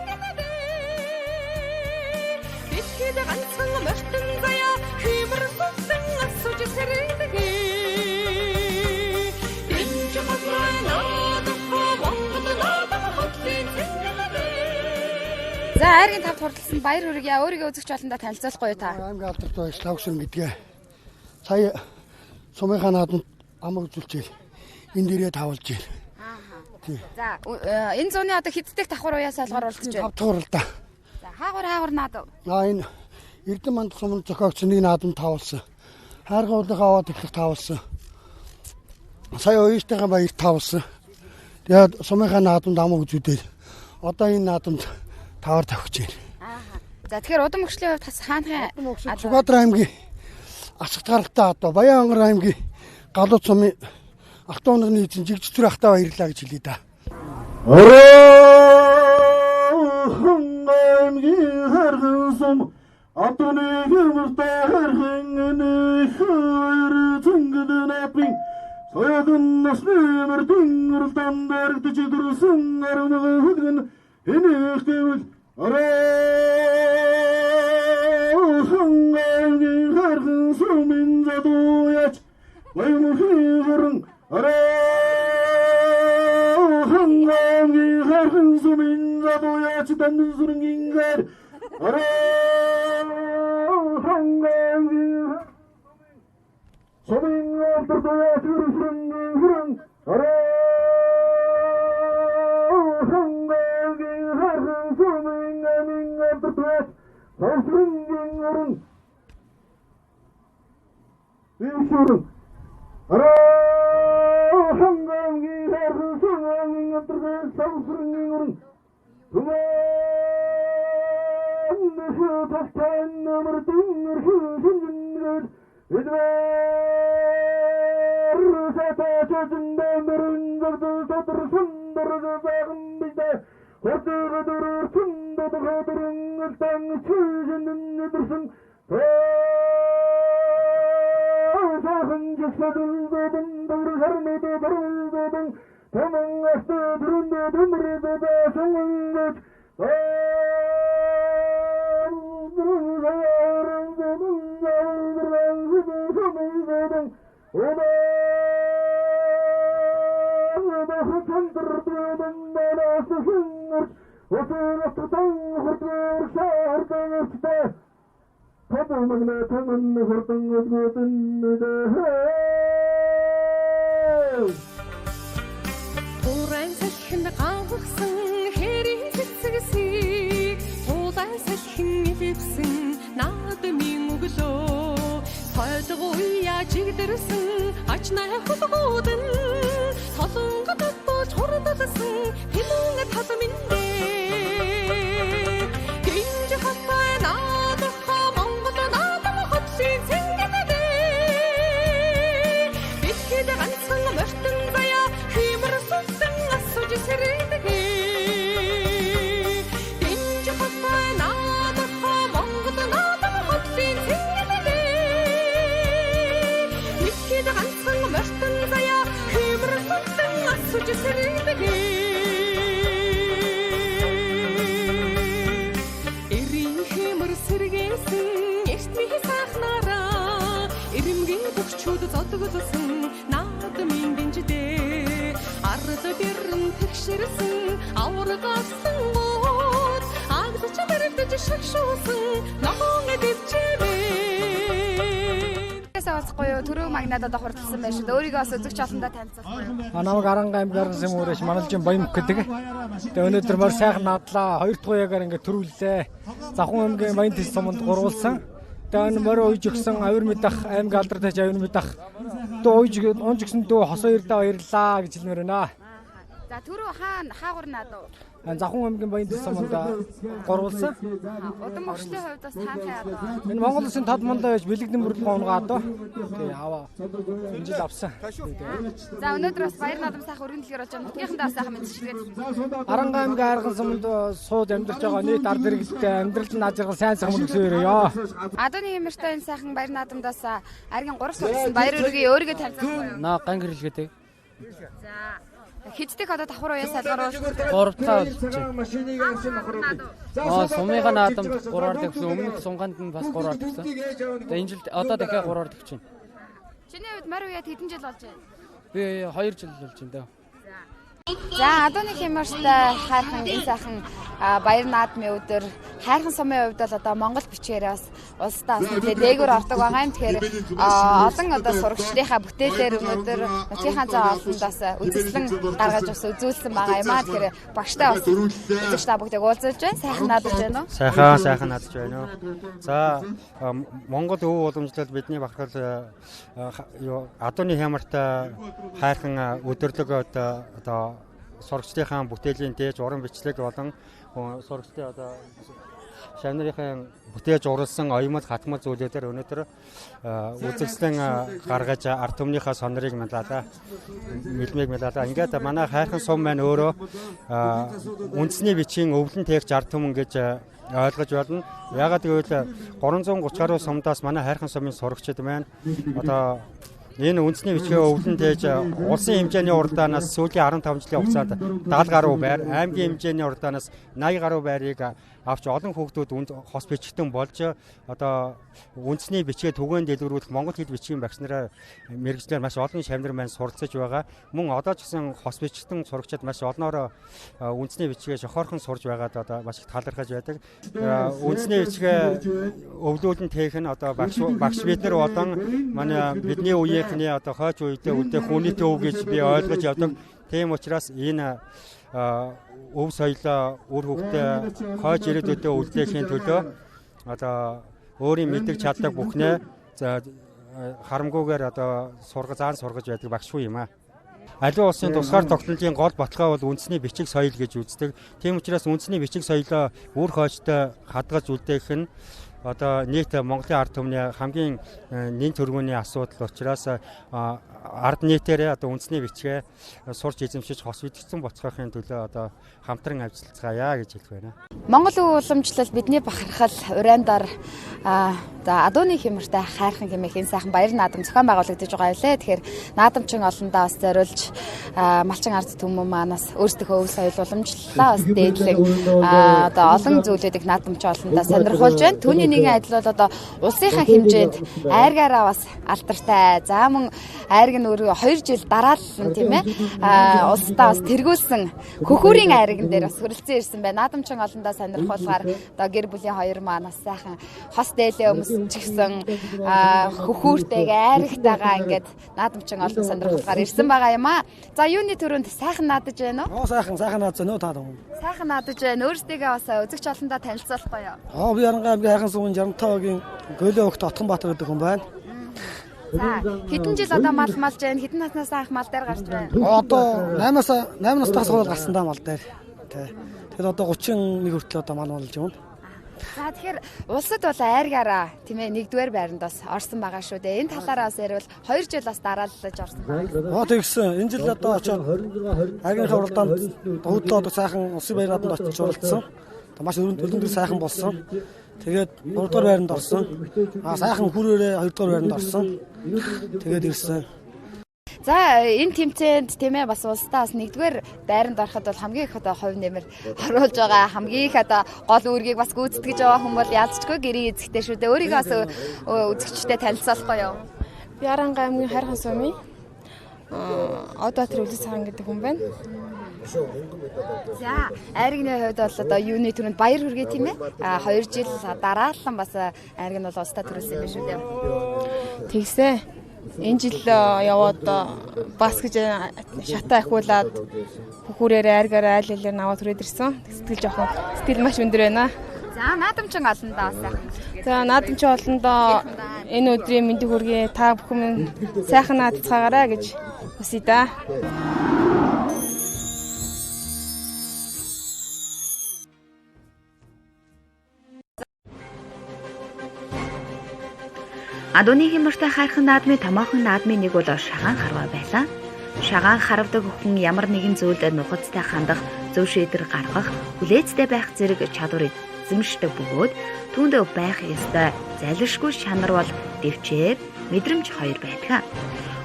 За айргийн 5-т хурдалсан баяр хүргье. Өөрийгөө үзэгч олондоо танилцуулахгүй юу та? Аймгийн алдарт байж лавсан гэдгээ. Сая сумынхаа наадамд амаг үзүүлчихээ. Энд дээрээ тавуулж ийн. За энэ зууны одоо хэддэх давхар уяа сайлгаар оролцож байна? 5 дахь уралдаа. За хаагур наадав. Энэ Эрдэнэ манд суманд зохиогдсон нэг наадамд тавуулсан. Хайрган уулынхаа аваад эхлэх тавуулсан. Сая уяастайгаа баяр тавуулсан. Тэгээд сумынхаа наадамд амаг үзүүлээд одоо энэ наадамд тавар тавьж байна. За тэгэхээр удам хөгжлийн хувьд бас хаанхын Сүхбаатар аймгийн Асгт гаралтай одоо Баянгар аймгийн Галууд сумын Алтууны эзэн Жигжтүр ахтаа баярлаа гэж хэлье да. аймгийн хархан сум Алтууны хэмэртэй хархан нөхөр зөнгөдөн апин соёдон насны мөрдөн уралдан дэрэгдэж дөрсөн армага хөдгөн энийх гэвэл аймгийн хархан сумын задуяч баямхирэн аймгийн хархан сумын задуяч дансүрнгингээр Something after the Түрүү магнадад хурдсан байж өөрийгөө бас үзэгч олондоо танилцуулсан. Намайг Аранга аймгийн сум өрөөш Маналжин Баямх гэдэг. Тэгээ өнөөдөр мөр сайхан надлаа 2 дахь уяагаар ингээд төрүүллээ. Завхан аймгийн Баян төс суманд гурвуулсан. Тэгээ энэ мөр уйж өгсөн авир мэдах аймгийн алдартай авир мэдах дөө уйж өгсөн дөө хосоо ирдэ баярлаа гэж хэлмээр байна. За түрүү хаагур наадуу. Завхан аймгийн Баян төс суманд гурвуулсан. Удам хөгжлийн хувьд бас хаанхаа энэ Монгол Улсын тод мандаа байж бэлэгдэн бүрэлдэхүүн онгоо одоо тий аваа энэ жил авсан. За өнөөдөр бас баяр наадам сайхан өргөн дэлгэр болж байгаа нутгийнхандаа сайхан мэдчилгээд Аранга аймгийн арган суманд сууд амьдарч байгаа нийт ард иргэдтэй амьдрал нь ажиргал сайн сайхан мөнгөсөн өрөөё. Адууны хэмэртэй энэ сайхан баяр наадамдаас аргийн 3 сурсан баяр өргөе өөрийгөө танилцуулсан. Наа ган гэрэлгээдэг. За Хэддэг одоо давхар уяа салгаруулж 3 таа болж байна. Сумынхаа наадамд 3-аар төгсөн өмнөх сунганд нь бас 3-аар төгсөн. Тэгээ энэ жил одоо дахиад 3-аар төгч байна. Чиний хувьд морь уяад хэдэн жил болж байна? Би 2 жил болж байна даа. За адууны хэмэртэй хайрхан энэ сайхан баяр наадмын өдөр хайрхан сумын хувьд бол одоо Монгол бичгээр бас улсдаа дээгүүр ордог байгаа юм. Тэгэхээр олон одоо сурагчдынхаа бүтээлээр өнөөдөр нутгийнхаа заа олондоос үзэсгэлэн гаргаж бас үзүүлсэн байгаа юм аа. Тэгэхээр багштай бас үзэгч та бүгдийг уулзуулж байна. Сайхан наадаж байна уу? Сайхан наадаж байна уу? За Монгол өв уламжлалт бидний бахархал адууны хямартай хайрхан өдөрлөг одоо сурагчдынхаа бүтээлийн дээж уран бичлэг болон сурагчдын одоо шавь нарын бүтээж урлсан оюмал хатмал зүйлүүдээр өнөөдөр үзэгслэн гаргаж ард түмнийхээ сонорыг мэлалаа. Ингээд манай хайрхан сум маань өөрөө үндэсний бичгийн өвлөн тээгч ард түмэн гэж ойлгож байна. Яагаад гэвэл 330 гаруй сумдаас манай хайрхан сумын сурагчид маань одоо энэ үндэсний бичгийн өвлөн тээж улсын хэмжээний уралдаанаас сүүлийн 15 жилийн хугацаанд 70 гаруй байр, аймгийн хэмжээний уралдаанаас 80 гаруй байрыг авч олон хүүхдүүд хос бичгтэн болж одоо үндэсний бичгээ түгээн дэлгэрүүлэх Монгол хэл бичгийн багш нараа мэргэжлэр маш олон шавнар маань суралцж байгаа. Мөн одоо ч гэсэн хос бичгтэн сурагчид маш олноор үндэсний бичгээ шохоорхон сурж байгаад одоо маш их талархаж байдаг. Үндэсний бичгээ өвлүүлэн тээх нь одоо багш бид нар болон манай бидний үеийнхний одоо хойч үедээ үлдэх хүний төв гэж би ойлгож явдаг. Тийм учраас энэ өв соёлоо үр хөвгтөө хойч ирээдүйдээ үлдээхийн төлөө одоо өөрийн мэддэг чаддаг бүхнээ харамгүйгээр одоо заан сургаж байдаг багшгүй юм аа. Аливаа улсын тусгаар тогтнолын гол баталгаа бол үндэсний бичиг соёл гэж үздэг. Тийм учраас үндэсний бичиг соёлоо үр хойчтой хадгалж үлдээх нь одоо нийт Монголын ард түмний хамгийн нэн төргүүний асуудал учраас ард нийтээрээ одоо үндэсний бичгээ сурч эзэмшиж хос бичсэн боцохын төлөө одоо хамтран ажиллацгаая гэж хэлэх байна. Монгол өв уламжлал бидний бахархал урайндар адууны хямртай хайрхан хэмээх энэ сайхан баяр наадам зохион байгуулагдаж байгаа юм лээ. Тэгэхээр наадамчин олондоо бас зориулж малчин ард түмэн манаас өөрсдийнхөө өв соёл уламжлалаа бас дээдлэг одоо олон зүйлүүдийг наадамчин олондоо сонирхуулж байна. Түүний нэгэн адил бол одоо улсынхаа хэмжээнд айргаараа бас алдартай. За мөн айрг нь өөрөө 2 жил дараалал тийм ээ улсдаа бас тэргүүлсэн хөхүүрийн айрган дээр бас хөрөлцөн ирсэн байна. Наадамчин олондоо сонирхуулгаар одоо гэр бүлийн хоёр маань бас сайхан хос дээлээ өмсчихсэн хөхүүртэйг айргтайгаа ингээд наадамчин олон сонирхуулгаар ирсэн байгаа юм аа. За юуны төрөнд сайхан наадаж байна уу? Сайхан наадаж байна уу та бүхэн? Сайхан наадаж байна. Өөрсдийгөө бас үзэгч олондоо танилцуулахгүй юу? Би Аранга аймгийн хайрхан сумын 65-гийн Гөлөө өгт Отгонбаатар гэдэг хүн байна. За хэдэн жил одоо мал малж байна? Хэдэн наснаас анх мал дээр гарч байна? Одоо 8 настаас хойш гарсан даа мал дээр. Тэгэхээр одоо 31 хүртэл одоо мал малж байна. За тэгэхээр улсад бол айргаараа тийм ээ нэгдүгээр байранд бас орсон байгаа шүү дээ. Энэ талаараа бас ярил 2 жил бас дарааллаж орсон байгаа. Тэгсэн. Энэ жил одоо очоод айргийн хуралдаанд хөвдлөө одоо сайхан улсын баяр наадамд очиж оролцсон. Маш өрөндөл сайхан болсон. Тэгээд 3 дугаар байранд орсон. Сайхан хүрээрээ 2 дугаар байранд орсон. Тэгээд ирсэн. За энэ тэмцээнд тийм ээ бас улсдаа бас нэгдүгээр байранд ороход бол хамгийн их одоо хувь нэмэр оруулж байгаа хамгийн их одоо гол үүргийг бас гүйцэтгэж байгаа хүн бол яалтчгүй гэрээ эзэгтэй шүү дээ. Өөрийгөө бас үзэгчтэй танилцуулахгүй юу? Би Аранга аймгийн хайрхан сумын Одбаатар Үлэс хаан гэдэг хүн байна. За айргны хувьд бол одоо юуны төрөнд баяр хүргээ тийм ээ 2 жил дараалан бас айрг нь бол улсдаа төрүүлсэн байх шүү дээ. Тэгсээ энэ жил яваад бас гэж шатаа ахиулаад хөхүүрээр айргаараа айл хэлээр наваад түрээд ирсэн. Сэтгэл маш өндөр байна. За наадамчин олондоо сайхан. За наадамчин олондоо энэ өдрийн мэндийг хүргэе. Та бүхэн сайхан наадцаагаарай гэж хүсье да. Адууны хямртай хайрхан наадмын томоохон наадмын нэг бол шагаан харваа байлаа. Шагаан харавдаг хүн ямар нэгэн зүйлд нухацтай хандах, зөв шийдвэр гаргах, хүлээцтэй байх зэрэг чадварыг эзэмшдэг бөгөөд түүнд байх ёстой залшгүй чанар бол дэвчээр мэдрэмж хоёр байдаг.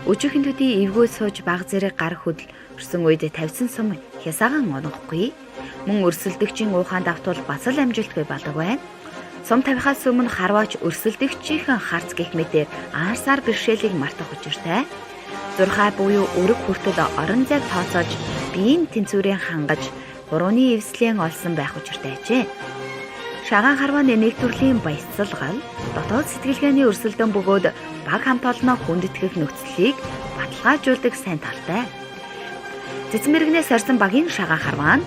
Өчигхэн төдий эвгүй сууж баг зэрэг гар хөдлөрсөн үед тавьсан сум хязаагаан онохгүй. Мөн өрсөлдөгчийн уухаан давтвал бас л амжилтгүй болдог байна. Сум тавихаас өмнө харваач өрсөлдөгчийн харц гэх мэтээр аарсаар бэрхшээлийг мартах учиртай. Зурхай буюу өрөг хүртэл орон зайг тооцоож биеийн тэнцвэрийн хангаж гурууны эвслийн олсон байх учиртай ажээ. Шагаан харвааны нэг төрлийн баясгалгал дотоод сэтгэлгээний өрсөлдөөн бөгөөд баг хамт олноо хүндэтгэх нөхцөлийг баталгаажуулдаг сайн талтай. Цэцмэрэгнээс сорьсон багийн шагаан харваа нь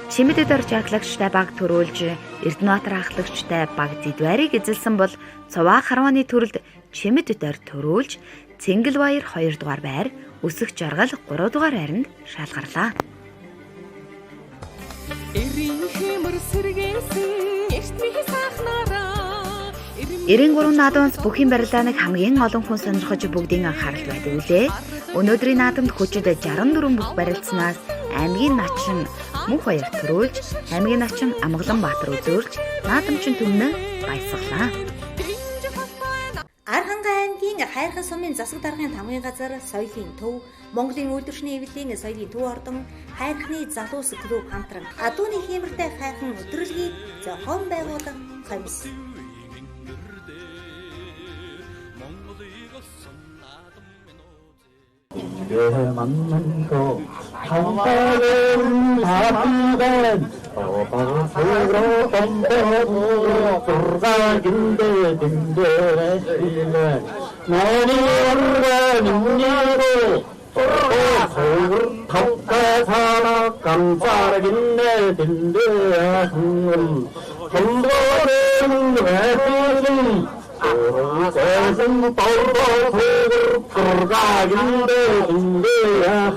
чимэдэд орж аглагчтай баг төрүүлж Эрдэнэбаатар ахлагчтай баг Зэдвайрыг эзэлсэн бол Цуваа харвааны төрөлд чимэдэд ор төрүүлж Цэнгэлбаяр 2 дугаар байр, Өсөх жаргал 3 дугаар байранд шалгарлаа. Эрийн хэмэр сэргээсэн эртний 93 наадамс бүхийн барилдааныг хамгийн олон хүн сонирхож бүгдийн анхаарал байдаг үлээ. Өнөөдрийн наадамд хүчит 64 бүх барилдсанаас аймгийн начин мөнх баяр төрүүлж, аймгийн начин Амгалан Баатар үзүүлж, наадамчин түмнэ баясгалаа. Архангай аймгийн Хайрхан сумын засаг даргын тамгын газар соёлын төв, Монголын үйлдвэрчний хэвлэлийн соёлын төв ордон, Хайрхны залуус клуб хамтран адууны хиймэртэй хайрхан өдрөлгийг зохион байгуулах комисс. 만나서 한바른 바람에 어방으로 덤벼보러 돌아긴데 든든해 너니 원래 능력으로 서울 덕가 살아 감사하긴데 든든해 건도는 외로운 세상 떠오르고 돌아긴데 인데야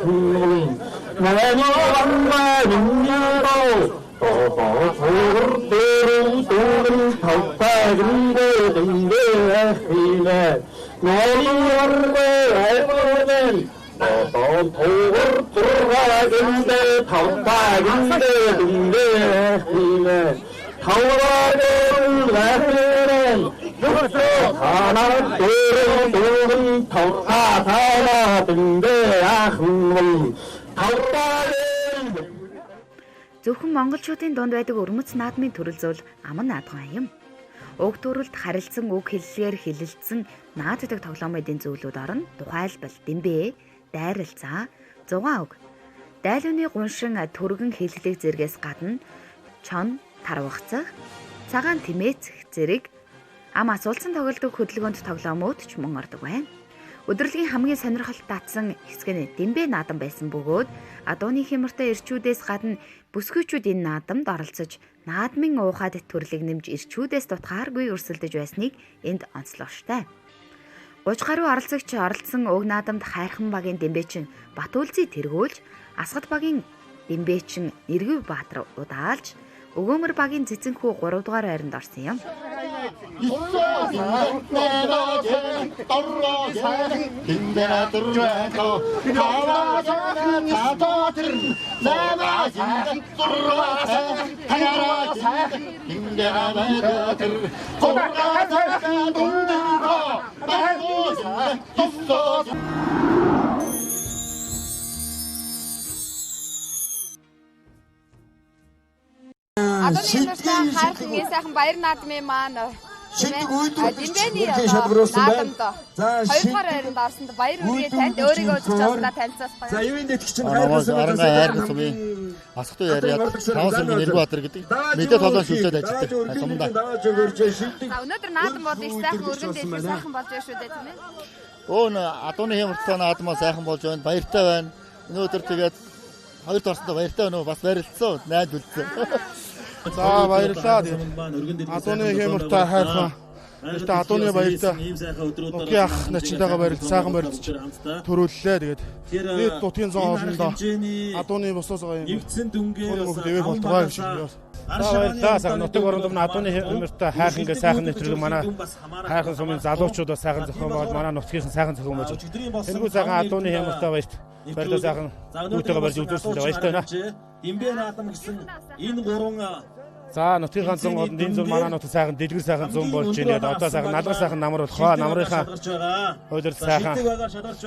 나니 왕과 능력으로 서울 도는 덕다긴데 인데야 나니 왕과 외로운 서울 돌아긴데 덕다긴데 인데야 타오르는 외로운 하나 둘은 덕하 하나 등대야 Зөвхөн монголчуудын дунд байдаг өрмөц наадмын төрөл зүйл аман наадмын юм. Уг төрөлд харилцсан үг хэллэгээр хилэлцсэн нааддаг тоглоомын зүйлүүд орно. Тухайлбал дэмбэ, дайралцаа, зугаан үг. Дайлууны гуншин түргэн хэллэг зэргээс гадна чон, тарвахцах, цагаан тэмээцэх зэрэг ам асуулсан тоглодог хөдөлгөөнд тоглоомууд ч мөн ордог байна. Өдрөлгийн хамгийн сонирхолтой татсан хэсэг нь дэмбэ наадам байсан бөгөөд адууны хямртай эрчүүдээс гадна бүсгүйчүүд энэ наадамд оролцож наадмын уухад төрлийг нэмж эрчүүдээс дутхааргүй өрсөлдөж байсныг энд онцлогчтой. 30 гаруй оролцогч оролцсон уг наадамд Хайрхан багийн дэмбэчин Батүлзий тэргүүлж, Асгад багийн дэмбэчин Нэргэв Баатар удаалж, Өгөөмөр багийн цэцэнхүү 3 дугаар байранд орсон юм. Адууны хямртай хайрхан сайхан баяр наадмын маань дэмбэний наадамд 2 дугаар байранд орсонд баяр үргээ танд өөрийгөө зөвчөөсөндөө танилцуулах баяр. За юунд итгэгч Хайрхан сумын асхтуу яриад 5 сумын Нэргэбаатар гэдэг мэдээ толгойн шүлжээд ажилладаг сумдаа. За өнөөдөр наадам бод их сайхан өргөн дэлгэр сайхан болж байна шүү дээ тийм ээ. Өө адууны хямртай наадмаа сайхан болж байна. Баяртай байна. Өнөөдөр тэгээд хоёр дорсондоо баяртай байна уу? Бас барилдсан. Найд үлдсэн. За баярлалаа. Адууны хямртай хайрхан. Өөртөө адууны баяртай. Нутгийн ах начинтайгаа баярлж сайхан барилдж төрүүллээ. Тэгээд бид нутгийн зам олондоо адууны босоос гоё нэгдсэн дүнгээ дэвэ болтгоо гэж байна. Баярлалаа. Нутаг оронд адууны хямртай хайрхан гэ сайхан нэвтрүүлэг манай хайрхан сумын залуучуудаа сайхан зохион байгуулж манай нутгийн сайхан зохион байгуулж. Тэнгүү сайхан адууны хямртай баярт баярлалаа сайхан үүтэйгээ барьж үзүүлсэн баяртай байна. Дэмбэ наадам гэсэн энэ гурван за нутгийн зам олонд энэ зам манай нутаг сайхан дэлгэр сайхан зам болж байна. Одоо сайхан налгар сайхан намар болох намрынхаа хөлөр сайхан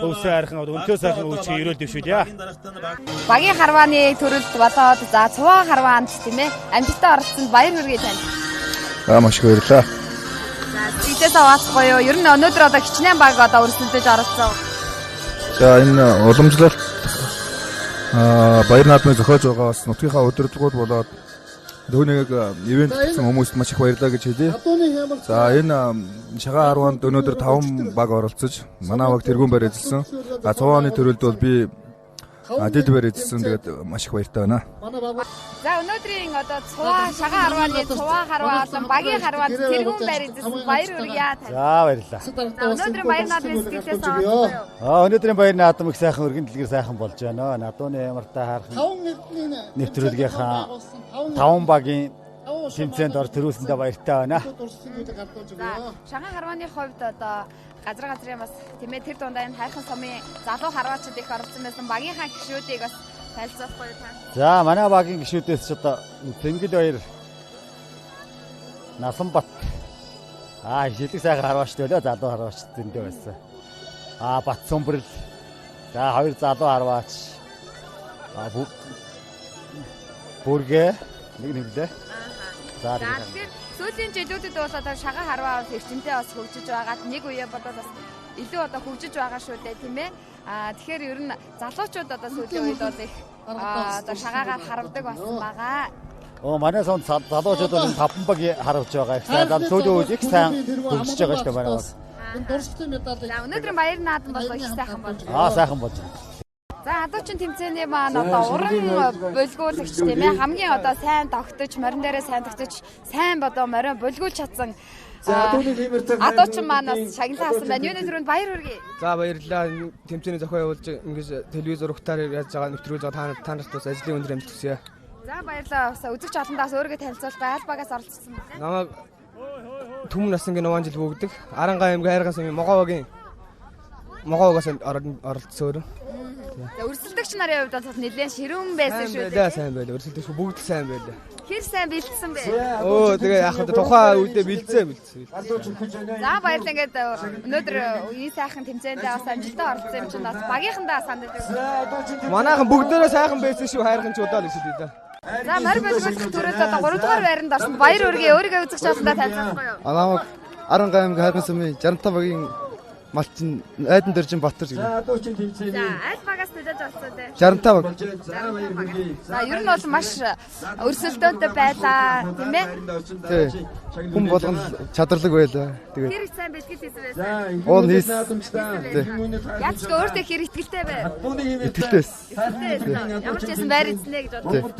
өвсөө хайрхан өнтөө сайхан үйлчгээ өрөөл дэвшүүлье. Багийн харвааны төрөлд болоод за цуваа харваанд тийм ээ амжилттай оролцсонд баяр хүргэе танд. Маш их баярлалаа. За тийчээс авахгүй юу? Ер нь өнөөдөр одоо хичнээн баг одоо өрсөлдөж оролцсон. За энэ уламжлалт баяр наадмыг зохиож байгаа бас нутгийнхаа удирдлагууд болоод Дөөнийг ивент хийсэн хүмүүст маш их баярлалаа гэж хэлье. За энэ шагаа 10-нд өнөөдөр 5 баг оролцож манай баг тэргүүн барь эзэлсэн. Цувааны төрөлд бол би дэд барь эзэлсэн. Тэгээд маш их баяртай байна. За өнөөдрийн одоо цуваа шагаа 10-ны цуваа харваа болон багийн харваанд тэргүүн барь эзэлсэн баяр хүргье. За баярлалаа. Өнөөдрийн баяр наадмын сэтгэлээс авсан. Өнөөдрийн баяр наадам их сайхан өргөн дэлгэр сайхан болж байна. Надууны ямартай харах нэвтрүүлгийнхаа 5 багийн тэмцээнд орж төрүүлсэндээ баяртай байна. За Шанхай харвааны хувьд одоо газрын бас тийм ээ тэр дундаа энэ хайрхан сумын залуу харваачид их оролцсон байсан багийнхаа гишүүдийг бас танилцуулахгүй юу та? За манай багийн гишүүдээс ч одоо Тэнгэл баяр Насанбат шилэг сайхан харваач төлөө залуу харваач зөндөө байсан. Бат Сумбрал за хоёр залуу харваач бүргэ нэглээ. За тэгэхээр сүүлийн жилүүдэд бол одоо шагаа харваа бас эрчимтэй бас хөгжиж байгаад нэг үе бодвол бас илүү одоо хөгжиж байгаа шүү дээ тийм ээ. Тэгэхээр ер нь залуучууд одоо сүүлийн үед бол их одоо шагаагаар харавдаг болсон байгаа. Манай сонд залуучууд бол таван баг харавж байгаа. Их сайн сүүлийн үед их сайн хөгжиж байгаа шүү дээ манай бас. За өнөөдрийн баяр наадам бол их сайхан болж. Сайхан болж. За адуучин тэмцээний маань одоо уран булгуулагч тийм ээ хамгийн одоо сайн тогтож морин дээрээ сайн тогтож сайн одоо морин булгуулж чадсан адуучин маань бас шагналаа авсан байна. Юуны түрүүнд баяр хүргэе. За баярлалаа. Тэмцээний зохион явуулж ингэж телевизээр ухтаар яаж байгаа нэвтрүүлж байгаа та нарт бас ажлын өндөр амжилт хүсье. За баярлалаа. Бас үзэгч олондоос өөрийгөө танилцуулбай. Аль багаас оролцсон бэ? Намайг Түмэн насангийн 8 жил бүгдэг. Арангаа аймгийн хайрхан сумын Могоогоос оролцсон өөрөө. За өрсөлдөгч нарын хувьд бол нэлээд ширүүн байсан шүү дээ. Сайн байлаа. Өрсөлдөгч бүгд сайн байлаа. Хэр сайн бэлдсэн бэ? Тэгээ яг тухайн үедээ бэлдсэн. За баярлалаа. Ингээд өнөөдөр энэ сайхан тэмцээндээ бас амжилттай оролцсон юм чинь бас багийнхандаа санал өгсөн. Манайхан бүгдээрээ сайхан байсан шүү хайрханчудаа л гэсэн дээ. За морь булгуулах төрөөд одоо 3 дугаар байранд орсон. Баяр хүргэе. Өөрийгөө үзэгч олондоо танилцуулахгүй юу? Намайг Арангаа аймгийн хайрхан сумын 65 багийн Малчин Айдан Дөржин Батар гэнэ. За аль багаас төлөж олцсон те? 65 баг. За ер нь бол маш өрсөлдөөнтэй байлаа тийм ээ? Тий. Хүн болгон чадварлаг байлаа. Тэгээд хэр их сайн бэлтгэл хийсэн байсан? Уун хийс. Яаж ч өөртөө хэр ихтэй бай. Итгэлтэй. Ямар ч байсан байр эзнэ гэж бодлоо.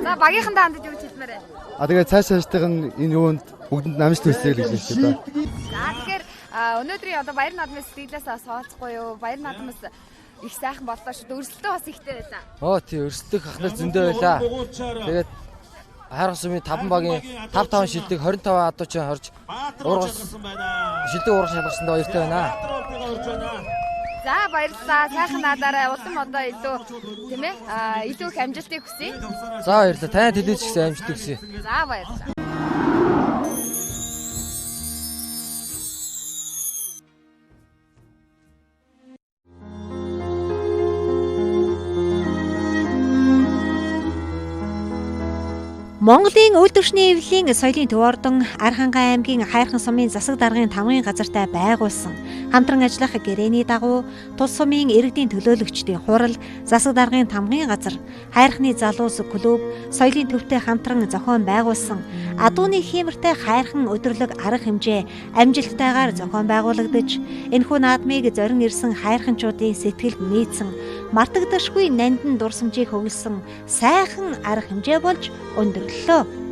За багийнхандаа хандаж юу хэлмээр вэ? Тэгээд цаашаалтайг нь энэ юунд бүгдэнд амжилт хүсье гэж хэлсэн ба. За тэгэхээр өнөөдрийн одоо баяр наадмын сэтгэлээс бас хооцохгүй юу? Баяр наадмаас их сайхан боллоо шүү. Өрсөлдөө бас ихтэй байлаа. Тий, өрсөлдөх ахнаар зөндөө байлаа. Тэгээд хайрхан сумын 5 багийн 5 шилдэг 25 адуучин хорж шилдэг уургас шалгасанд баяртай байна. За баярлалаа. Сайхан надаараа улам одоо илүү тийм ээ илүү их амжилтыг хүсье. За баярлалаа. Тань телевиз ихсэн амжилт хүсье. За баярлалаа. Монголын үйлдвэрчний эвлэлийн соёлын төв ордон Архангай аймгийн хайрхан сумын засаг даргын тамгын газартай байгуулсан хамтран ажиллах гэрээний дагуу тус сумын иргэдийн төлөөлөгчдийн хурал, засаг даргын тамгын газар, хайрхны залуус клуб, соёлын төвтэй хамтран зохион байгуулсан адууны хиймэртэй хайрхан өдөрлөг арга хэмжээ амжилттайгаар зохион байгуулагдаж, энэхүү наадмыг зорин ирсэн хайрханчуудын сэтгэлд нийцсэн мартагдашгүй нандин дурсамжийг хөвлөсөн сайхан арга хэмжээ болж өндөрлөлөө.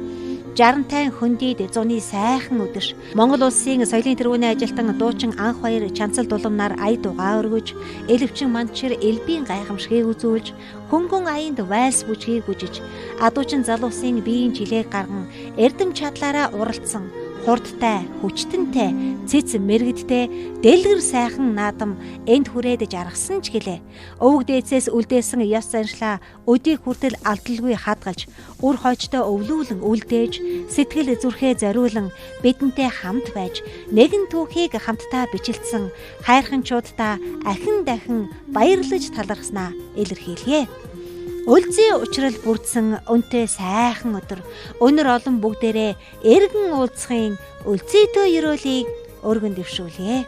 60 хөндийд зуны сайхан өдөр Монгол улсын соёлын тэргүүний ажилтан дуучин анх баяр чанцал дулумнаар ая дугаа өргөж, элвчин манчир элбийн гайхамшгийг үзүүлж, хөнгөн аянд вальс бүжгийг бүжиж, адуучин залуусын биеийн жилээг гарган эрдэм чадлаараа уралдсан хурдтай, хүчтэнтэй, цэц мэрэгдтэй, дэлгэр сайхан наадам энд хүрээд жаргасан ч гэлээ. Өвөг дээдсээс үлдээсэн ёс заншлаа өдийг хүртэл алдалгүй хадгалж, үр хойчтой өвлүүлэн үлдээж, сэтгэл зүрхээ зориулан бидэнтэй хамт байж, нэгэн түүхийг хамтдаа бичлсэн хайрханчуудаа ахин дахин баярлаж талархснаа илэрхийлье. Үлзий учрал бүрдсэн өнтэй сайхан өдөр өнөр олон бүгдээрээ эргэн уулзахын үлзийтэй ерөөлийг өргөн дэвшүүлье.